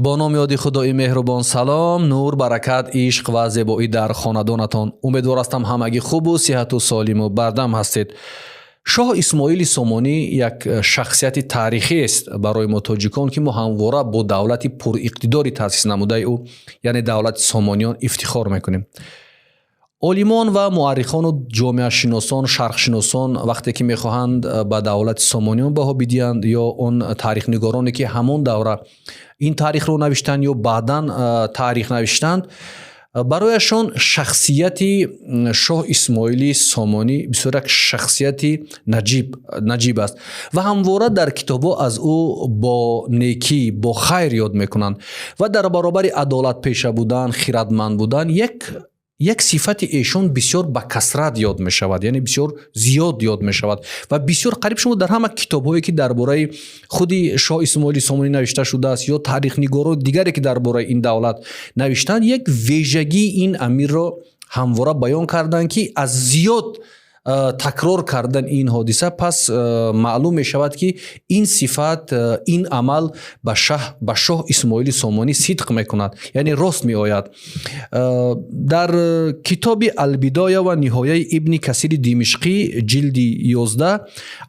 با نام یاد خدای مهربان سلام، نور، برکت، عشق و زیبایی در خاندانتان. امیدوار هستم همگی خوب و صحت و سالم و بردم هستید. شاه اسماعیل سامانی یک شخصیت تاریخی است برای ما تاجیکان که ما همواره با دولت پر اقتداری تأسیس نموده او یعنی دولت سامانیان افتخار میکنیم. عالمان و مورخان و جامعه شناسان، شرق شناسان وقتی که میخواهند به دولت سامانیان بها بدهند یا اون تاریخ نگارانی که همون دوره این تاریخ رو نوشتند یا بعداً تاریخ نوشتند، برایشان شخصیت شاه اسماعیل سامانی بسیار یک شخصیت نجیب است و همواره در کتاب‌ها از او با نیکی، با خیر یاد میکنند و در برابر عدالت پیشه بودن، خردمند بودن یک صفت ایشون بسیار با کثرت یاد می شود، یعنی بسیار زیاد یاد می شود و بسیار قریب شما در همه کتاب‌هایی که درباره خود شاه اسماعیل سامانی نوشته شده است یا تاریخ نگاران دیگری که درباره این دولت نوشتند، یک ویژگی این امیر را همواره بیان کردند که از زیاد تکرار کردن این حادثه پس معلوم می شود که این صفت، این عمل به شاه اسماعیل سامانی صدق می کند، یعنی راست می آید. در کتاب البدایه و نهایه ابن کثیر دمشقی جلد 11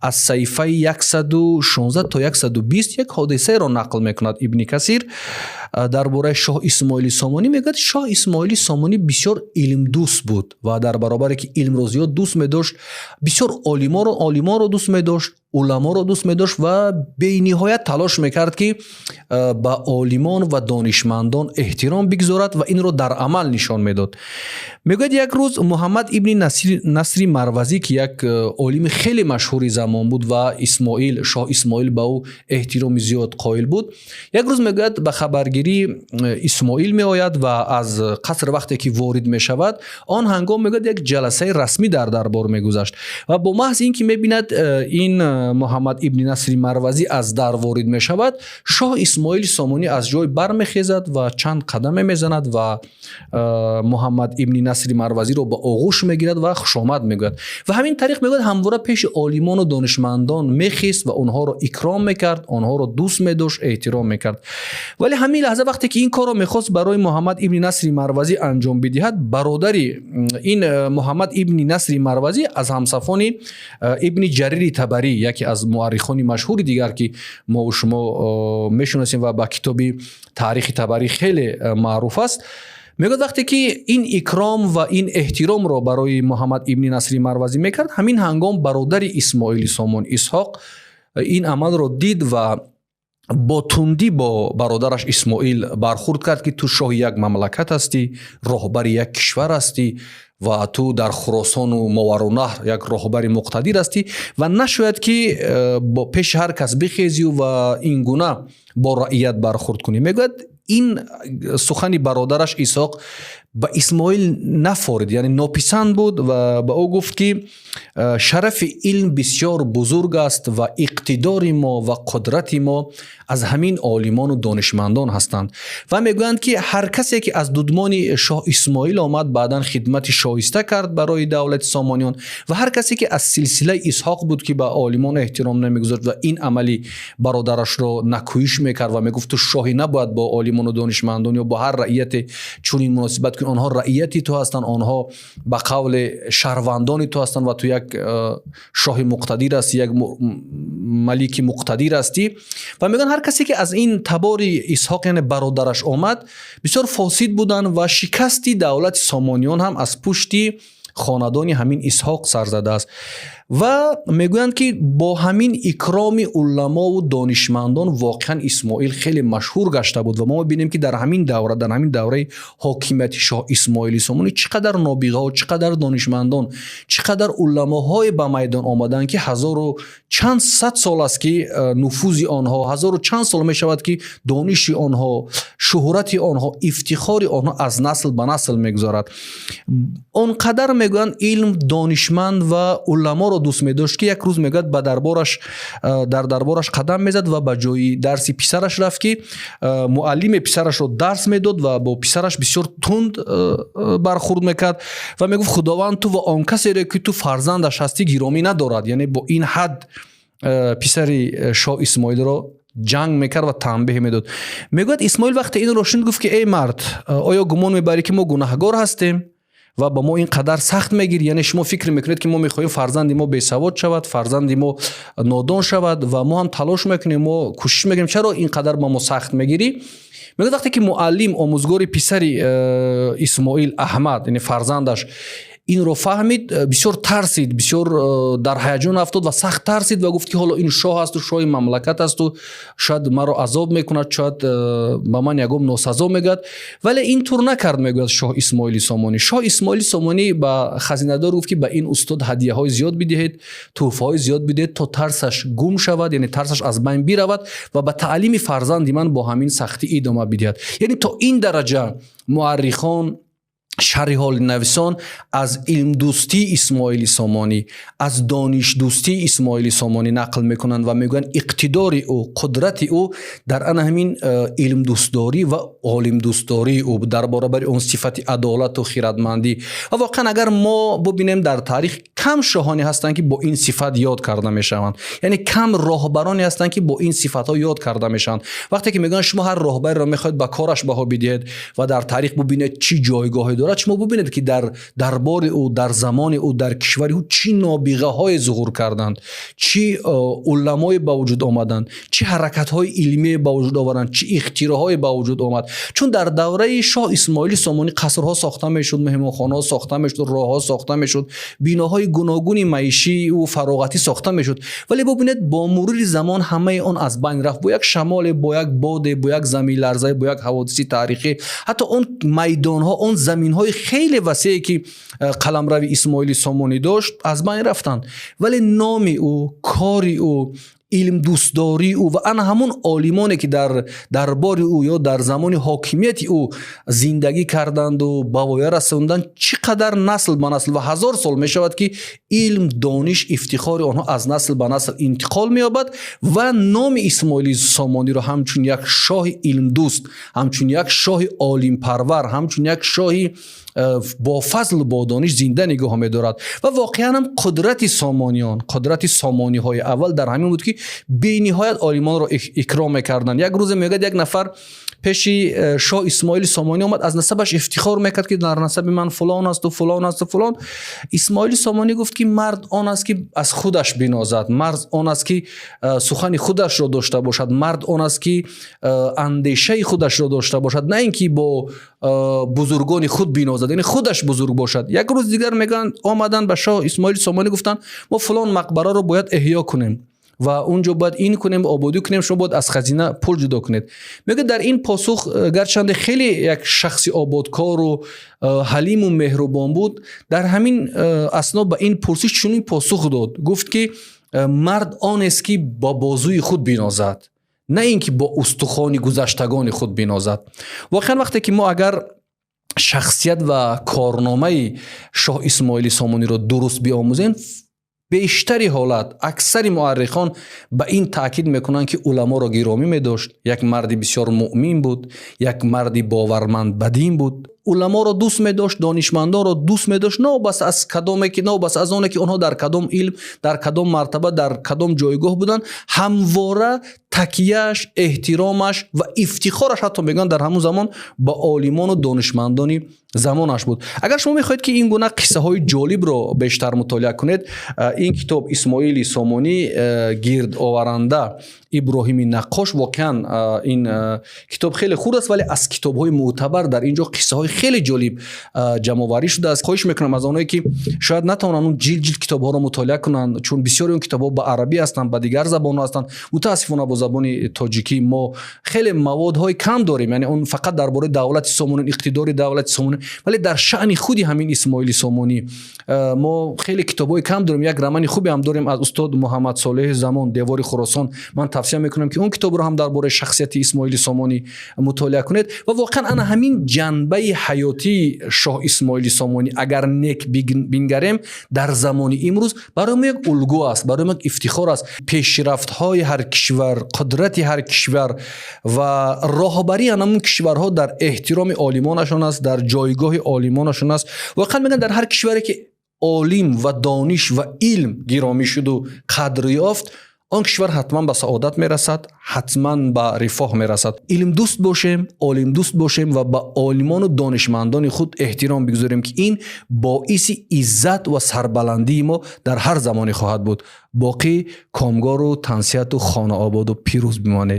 از صفحه 116 تا 120 یک حادثه را نقل می کند ابن کثیر درباره شاه اسماعیل سامانی. میگه شاه اسماعیل سامانی بسیار علم دوست بود و در برابر که علم رو زیاد دوست می داشت، بسیار عالمان رو دوست می داشت، علما رو دوست می داشت و به نهایت تلاش میکرد که به عالمان و دانشمندان احترام بگذارد و این رو در عمل نشان میداد. میگه یک روز محمد ابن نصر مروزی که یک عالم خیلی مشهوری زمان بود و شاه اسماعیل به او احترام زیاد قائل بود، یک روز میگه به خبرگیری اسماعیل می آید و از قصر وقتی که وارد می شود آن هنگام میگه یک جلسه رسمی در دربار میگذشت و با محض اینکه میبیند این محمد ابن نصر مروزی از در وارد می شود، شاه اسماعیل سامانی از جای برمیخیزد و چند قدم میزند و محمد ابن نصر مروزی رو به آغوش میگیرد و خوش آمد میگوید و همین طریق میگوید همواره پیش عالمان و دانشمندان میخیست و آنها رو اکرام میکرد، آنها رو دوست میداشت، احترام میکرد. ولی همین لحظه وقتی که این کار رو میخواست برای محمد ابن نصر مروزی انجام بدهد، برادری این محمد ابن نصر مروزی از همصفان ابن جریر طبری، یکی از مورخان مشهور دیگر که ما و شما میشناسیم و با کتاب تاریخ طبری خیلی معروف است، میگه وقتی که این اکرام و این احترام رو برای محمد ابن نصر مروزی میکرد، همین هنگام برادر اسماعیل سامانی اسحاق این عمل رو دید و با تندی با برادرش اسماعیل برخورد کرد که تو شاه یک مملکت هستی، رهبر یک کشور هستی و تو در خراسان و ماوراءالنهر یک رهبر مقتدر هستی و نشاید که با پیش هر کس بخیزی و این گونه با رعیت برخورد کنی. میگوید این سخن برادرش اسحاق با اسماعیل نفارید، یعنی ناپسند بود و با او گفت که شرف علم بسیار بزرگ است و اقتدار ما و قدرت ما از همین عالمان و دانشمندان هستند و میگویند که هر کسی که از دودمان شاه اسماعیل آمد بعداً خدمت شایسته کرد برای دولت سامانیان و هر کسی که از سلسله اسحاق بود که به عالمان احترام نمیگذاشت و این عملی برادرش رو نکویش میکرد و میگفت تو شاهی نباید با عالمان و دانشمندان یا با هر رعیت چنین مناسبت کنی، آنها رعیتی تو هستند، آنها به قول شهروندان تو هستند و تو یک شاه مقتدر هستی، یک ملک مقتدر هستی و میگن هر کسی که از این تبار اسحاق یعنی برادرش آمد بسیار فاسد بودن و شکستی دولت سامانیان هم از پشت خاندان همین اسحاق سر زده است و میگویند که با همین اکرام علما و دانشمندان واقعا اسماعیل خیلی مشهور گشته بود و ما ببینیم که در همین دوره حاکمیت شاه اسماعیل سامانی چقدر نابغه ها، چقدر دانشمندان، چقدر علماهای به میدان آمدن که هزار و چند صد سال است که نفوذ آنها، هزار و چند سال می شود که دانش آنها، شهرت آنها، افتخار آنها از نسل به نسل میگذارد. آنقدر میگن علم، دانشمند و علما رو دوست می‌داشت که یک روز میگد به در دربارش قدم میزد و به جای درس پسرش رفت که معلم پسرش رو درس میداد و با پسرش بسیار تند برخورد میکرد و میگفت خداوند تو و آن کسی را که تو فرزندش هستی گرامی ندارد، یعنی با این حد پسر شاه اسماعیل را جنگ میکرد و تنبیه میداد. میگوید اسماعیل وقتی این روشن گفت که ای مرد، آیا گمان میبری که ما گناهگار هستیم و با ما اینقدر سخت میگیری؟ یعنی شما فکر میکنید که ما میخوایم فرزند ما بیسواد شود، فرزند ما نادان شود و ما هم تلاش میکنیم، ما کوشش میکنیم، چرا اینقدر با ما سخت میگیری؟ میگه وقتی که معلم آموزگار پسری اسماعیل احمد یعنی فرزندش این رو فهمید، بسیار ترسید، بسیار در هیجان افتاد و سخت ترسید و گفت که حالا این شاه است و شاه مملکت است و شاید مرا عذاب میکند، شاید با من یگم ناسزا میگد. ولی این طور نکرد. میگوید شاه اسماعیل سامانی، شاه اسماعیل سامانی با خزینه‌دار گفت که به این استاد هدیه های زیاد بدهید، تحفه های زیاد بدهید تا ترسش گم شود، یعنی ترسش از بین برود و به تعلیم فرزند من با همین سختی ادامه بدهد. یعنی تا این درجه مورخان، شرح حال نویسان از علم دوستی اسماعیل سامانی، از دانش دوستی اسماعیل سامانی نقل میکنند و میگن اقتدار او، قدرت او در آن همین علم دوستداری و عالم دوستداری او در برابر اون صفت عدالت و خیرتمندی. و واقعا اگر ما ببینیم در تاریخ کم شاهانی هستند که با این صفت یاد کرده میشوند، یعنی کم راهبرانی هستند که با این صفت ها یاد کرده میشن. وقتی که میگن شما هر راهبر را میخواید با کارش بها بدید و در تاریخ ببینید چی جایگاهی داره، شما ببینید که در دربار او، در زمان او، در کشور او چی نابغه های ظهور کردند، چی علمای با وجود آمدند، چی حرکت های علمی با وجود آوردند، چی اختراعهای با وجود آمد. چون در دوره شاه اسماعیل سامانی قصرها ساخته میشد، مهمانخانه ها ساخته میشد، راه ها ساخته میشد، بیناهای گوناگون معیشی و فراغتی ساخته میشد. ولی ببینید با مرور زمان همه آن از بین رفت. با یک شمال، با یک باد، با یک زمین لرزه، با یک حوادث تاریخی، حتی اون میدان ها، اون زمین های خیلی وسیعی که قلمرو اسماعیل سامانی داشت از بین رفتند. ولی نام او، کار او، علم دوستداری او و آن همون عالمانی که در دربار او یا در زمان حاکمیت او زندگی کردند و به وای رساندند، چقدر نسل به نسل و هزار سال می شود که علم، دانش، افتخار آنها از نسل به نسل انتقال می یابد و نام اسماعیل سامانی را همچون یک شاه علم دوست، همچون یک شاه عالم پرور، همچون یک شاهی با فضل با دانش زنده نگاه می دارد. و واقعا هم قدرت سامانیان، قدرت سامانی های اول در همین بود که بی نهایت عالمان را اکرام میکردند. یک روز میگه یک نفر پیش شاه اسماعیل سامانی آمد، از نسبش افتخار میکرد که در نسب من فلان است و فلان است و فلان. اسماعیل سامانی گفت که مرد آن است که از خودش بنازد، مرد آن است که سخن خودش را داشته باشد، مرد آن است که اندیشه خودش را داشته باشد، نه اینکه با بزرگان خود بنازد، یعنی خودش بزرگ باشد. یک روز دیگر میگن آمدن به شاه اسماعیل سامانی گفتن ما فلان مقبره رو باید احیا کنیم و اونجا باید این کنیم، آبادی کنیم، شما باید از خزینه پول جدا کنید. میگه در این پاسخ گرچند خیلی یک شخصی آبادکار و حلیم و مهربان بود، در همین اثنا به این پرسش چنین پاسخ داد، گفت که مرد آن است که با بازوی خود بنازد، نه اینکه با استخوان گذشتگان خود بنازد. واقعا وقتی که ما اگر شخصیت و کارنامه شاه اسماعیل سامانی را درست بیاموزیم، بیشتری حالت اکثر مورخان به این تاکید میکنند که علما را گرامی می‌داشت، یک مردی بسیار مؤمن بود، یک مردی باورمند بدین بود، علما را دوست می‌داشت، دانشمندان را دوست می‌داشت، نه بس از کدام که نه بس از آنه که آنها در کدام علم، در کدام مرتبه، در کدام جایگاه بودند، همواره تکیهش، احترامش و افتخارش حتی میگن در همون زمان با عالمان و دانشمندان زمانش بود. اگر شما میخواید که این گونه قصه های جالب رو بیشتر مطالعه کنید، این کتاب اسماعیل سامانی گرد آورنده ابراهیم نقاش، واقعا این کتاب خیلی خوب است، ولی از کتاب های معتبر در اینجا قصه های خیلی جالب جمع آوری شده است. خواهش میکنم از اونایی که شاید نتونن اون جلد کتاب ها رو مطالعه کنند، چون بسیاری اون کتاب ها به عربی هستند، به دیگر زبان هستند، متاسفانه با زبان تاجیکی ما خیلی مواد های کم داریم، یعنی اون فقط درباره دولت سامانی، اقتدار دولت سامانی، ولی در شأن خودی همین اسماعیل سامانی ما خیلی کتابای کم داریم. یک رمان خوبی هم داریم از استاد محمد صالح زمان، دیوار خراسان. من توصیه میکنم که اون کتاب رو هم درباره شخصیت اسماعیل سامانی مطالعه کنید. و واقعا انا همین جنبه حیاتی شاه اسماعیل سامانی اگر نیک بینگریم در زمان امروز برای ما یک الگو است، برای ما یک افتخار است. پیشرفت های هر کشور، قدرت هر کشور و راهبری همون کشورها در احترام عالمانشون است، در جایگاه عالمانشون است. واقعا میگن در هر کشوری که عالم و دانش و علم گرامی شد و قدر یافت، آن کشور حتما به سعادت میرسد، حتما به رفاه میرسد. علم دوست باشیم، عالم دوست باشیم و به عالمان و دانشمندان خود احترام بگذاریم که این باعث عزت و سربلندی ما در هر زمانی خواهد بود. باقی کامگار و تنسیت و خانه آباد و پیروز بمانید.